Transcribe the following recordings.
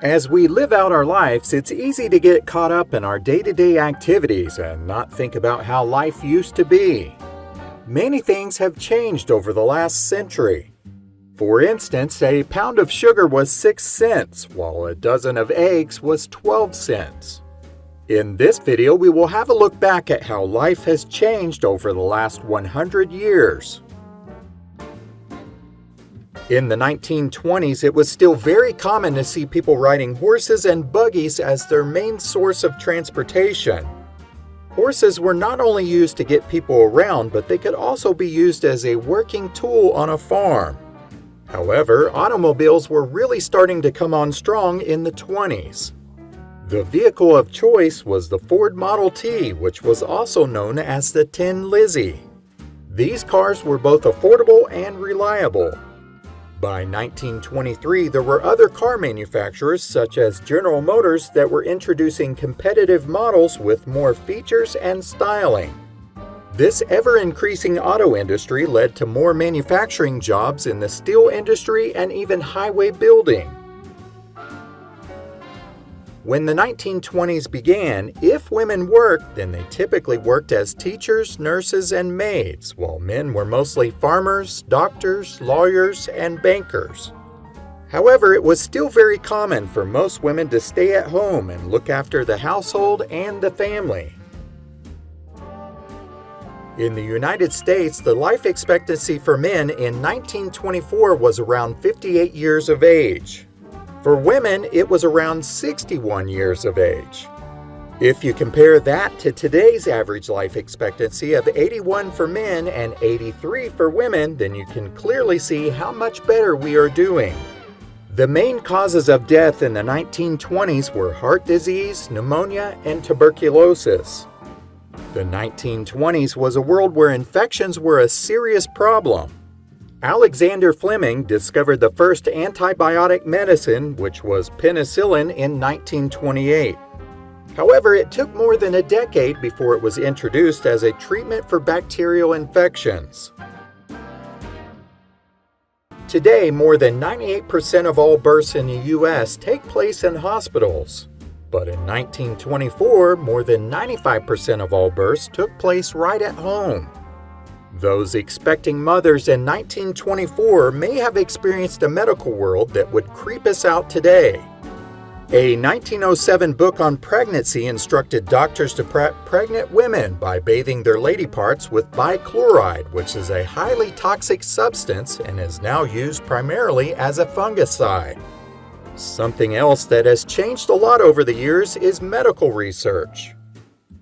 As we live out our lives, it's easy to get caught up in our day-to-day activities and not think about how life used to be. Many things have changed over the last century. For instance, a pound of sugar was 6 cents, while a dozen of eggs was 12 cents. In this video, we will have a look back at how life has changed over the last 100 years. In the 1920s, it was still very common to see people riding horses and buggies as their main source of transportation. Horses were not only used to get people around, but they could also be used as a working tool on a farm. However, automobiles were really starting to come on strong in the 20s. The vehicle of choice was the Ford Model T, which was also known as the Tin Lizzie. These cars were both affordable and reliable. By 1923, there were other car manufacturers such as General Motors that were introducing competitive models with more features and styling. This ever-increasing auto industry led to more manufacturing jobs in the steel industry and even highway building. When the 1920s began, if women worked, then they typically worked as teachers, nurses, and maids, while men were mostly farmers, doctors, lawyers, and bankers. However, it was still very common for most women to stay at home and look after the household and the family. In the United States, the life expectancy for men in 1924 was around 58 years of age. For women, it was around 61 years of age. If you compare that to today's average life expectancy of 81 for men and 83 for women, then you can clearly see how much better we are doing. The main causes of death in the 1920s were heart disease, pneumonia, and tuberculosis. The 1920s was a world where infections were a serious problem. Alexander Fleming discovered the first antibiotic medicine, which was penicillin, in 1928. However, it took more than a decade before it was introduced as a treatment for bacterial infections. Today, more than 98% of all births in the U.S. take place in hospitals. But in 1924, more than 95% of all births took place right at home. Those expecting mothers in 1924 may have experienced a medical world that would creep us out today. A 1907 book on pregnancy instructed doctors to prep pregnant women by bathing their lady parts with bichloride, which is a highly toxic substance and is now used primarily as a fungicide. Something else that has changed a lot over the years is medical research.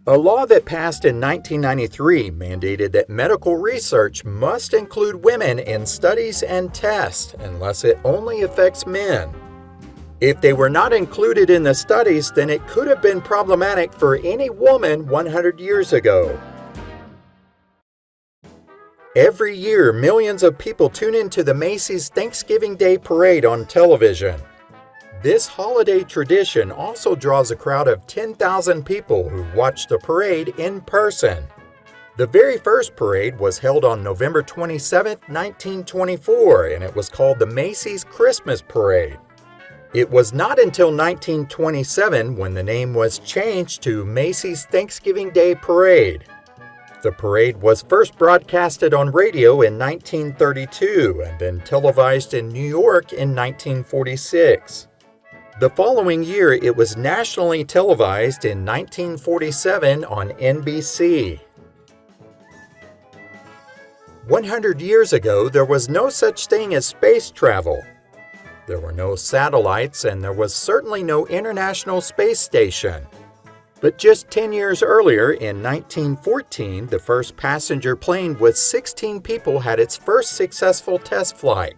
A law that passed in 1993 mandated that medical research must include women in studies and tests unless it only affects men. If they were not included in the studies, then it could have been problematic for any woman 100 years ago. Every year, millions of people tune into the Macys Thanksgiving Day Parade on television. This holiday tradition also draws a crowd of 10,000 people who watch the parade in person. The very first parade was held on November 27, 1924, and it was called the Macys Christmas Parade. It was not until 1927 when the name was changed to Macys Thanksgiving Day Parade. The parade was first broadcasted on radio in 1932 and then televised in New York in 1946. The following year, it was nationally televised in 1947 on NBC. 100 years ago, there was no such thing as space travel. There were no satellites, and there was certainly no International Space Station. But just 10 years earlier, in 1914, the first passenger plane with 16 people had its first successful test flight.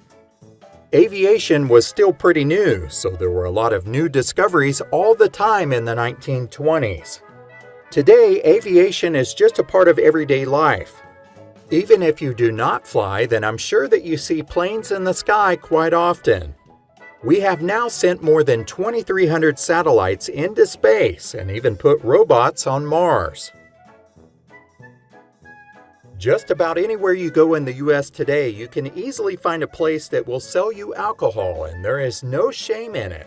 Aviation was still pretty new, so there were a lot of new discoveries all the time in the 1920s. Today, aviation is just a part of everyday life. Even if you do not fly, then I'm sure that you see planes in the sky quite often. We have now sent more than 2,300 satellites into space and even put robots on Mars. Just about anywhere you go in the U.S. today, you can easily find a place that will sell you alcohol, and there is no shame in it.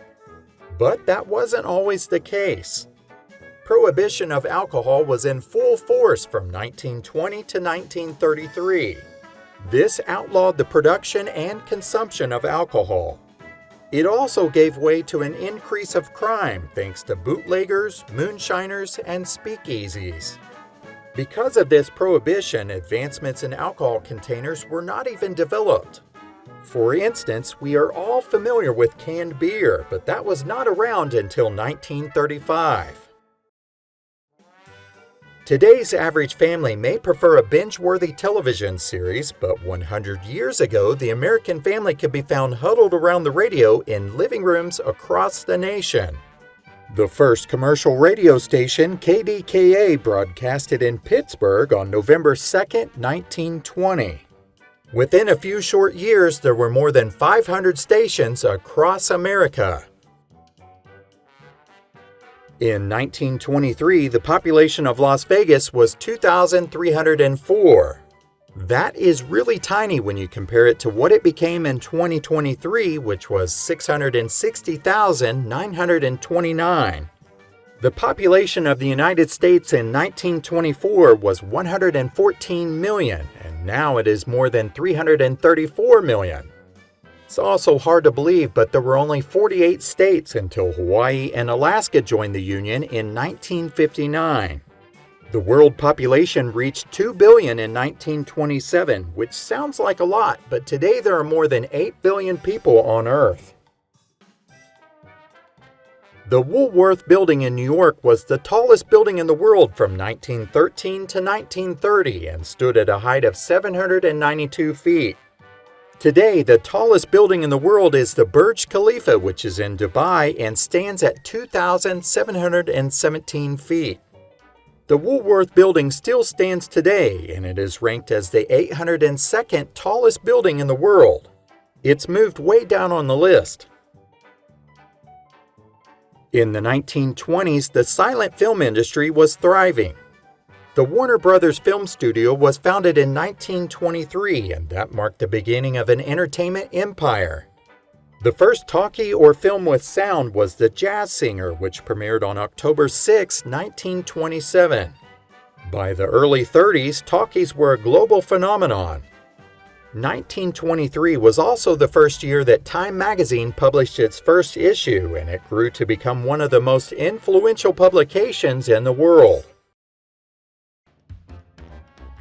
But that wasn't always the case. Prohibition of alcohol was in full force from 1920 to 1933. This outlawed the production and consumption of alcohol. It also gave way to an increase of crime thanks to bootleggers, moonshiners, and speakeasies. Because of this prohibition, advancements in alcohol containers were not even developed. For instance, we are all familiar with canned beer, but that was not around until 1935. Today's average family may prefer a binge-worthy television series, but 100 years ago, the American family could be found huddled around the radio in living rooms across the nation. The first commercial radio station, KDKA, broadcasted in Pittsburgh on November 2, 1920. Within a few short years, there were more than 500 stations across America. In 1923, the population of Las Vegas was 2,304. That is really tiny when you compare it to what it became in 2023, which was 660,929. The population of the United States in 1924 was 114 million, and now it is more than 334 million. It's also hard to believe, but there were only 48 states until Hawaii and Alaska joined the Union in 1959. The world population reached 2 billion in 1927, which sounds like a lot, but today there are more than 8 billion people on Earth. The Woolworth Building in New York was the tallest building in the world from 1913 to 1930 and stood at a height of 792 feet. Today, the tallest building in the world is the Burj Khalifa, which is in Dubai and stands at 2,717 feet. The Woolworth Building still stands today, and it is ranked as the 802nd tallest building in the world. It's moved way down on the list. In the 1920s, the silent film industry was thriving. The Warner Brothers Film Studio was founded in 1923, and that marked the beginning of an entertainment empire. The first talkie or film with sound was The Jazz Singer, which premiered on October 6, 1927. By the early 30s, talkies were a global phenomenon. 1923 was also the first year that Time magazine published its first issue, and it grew to become one of the most influential publications in the world.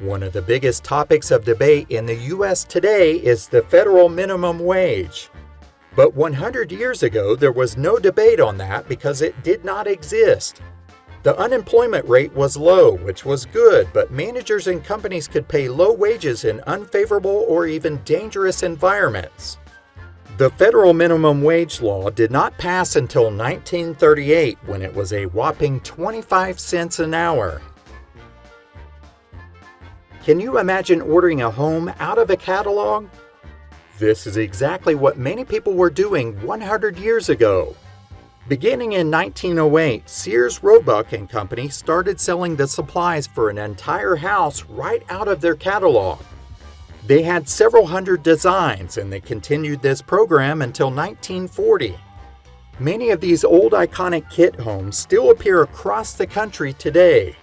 One of the biggest topics of debate in the U.S. today is the federal minimum wage. But 100 years ago, there was no debate on that because it did not exist. The unemployment rate was low, which was good, but managers and companies could pay low wages in unfavorable or even dangerous environments. The federal minimum wage law did not pass until 1938, when it was a whopping 25 cents an hour. Can you imagine ordering a home out of a catalog? This is exactly what many people were doing 100 years ago. Beginning in 1908, Sears, Roebuck & Company started selling the supplies for an entire house right out of their catalog. They had several hundred designs, and they continued this program until 1940. Many of these old iconic kit homes still appear across the country today.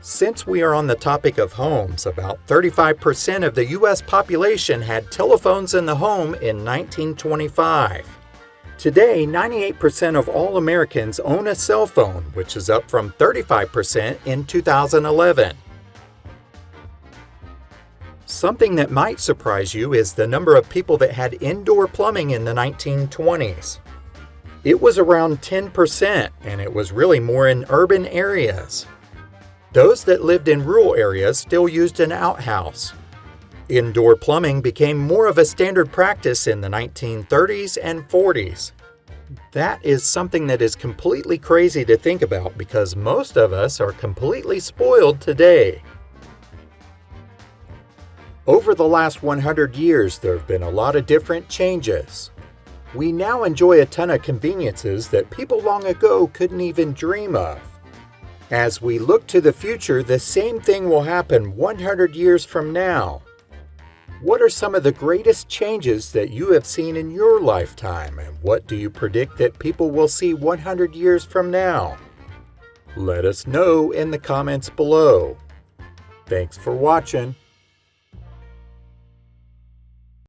Since we are on the topic of homes, about 35% of the U.S. population had telephones in the home in 1925. Today, 98% of all Americans own a cell phone, which is up from 35% in 2011. Something that might surprise you is the number of people that had indoor plumbing in the 1920s. It was around 10%, and it was really more in urban areas. Those that lived in rural areas still used an outhouse. Indoor plumbing became more of a standard practice in the 1930s and 40s. That is something that is completely crazy to think about because most of us are completely spoiled today. Over the last 100 years, there have been a lot of different changes. We now enjoy a ton of conveniences that people long ago couldn't even dream of. As we look to the future, the same thing will happen 100 years from now. What are some of the greatest changes that you have seen in your lifetime, and what do you predict that people will see 100 years from now? Let us know in the comments below. Thanks for watching.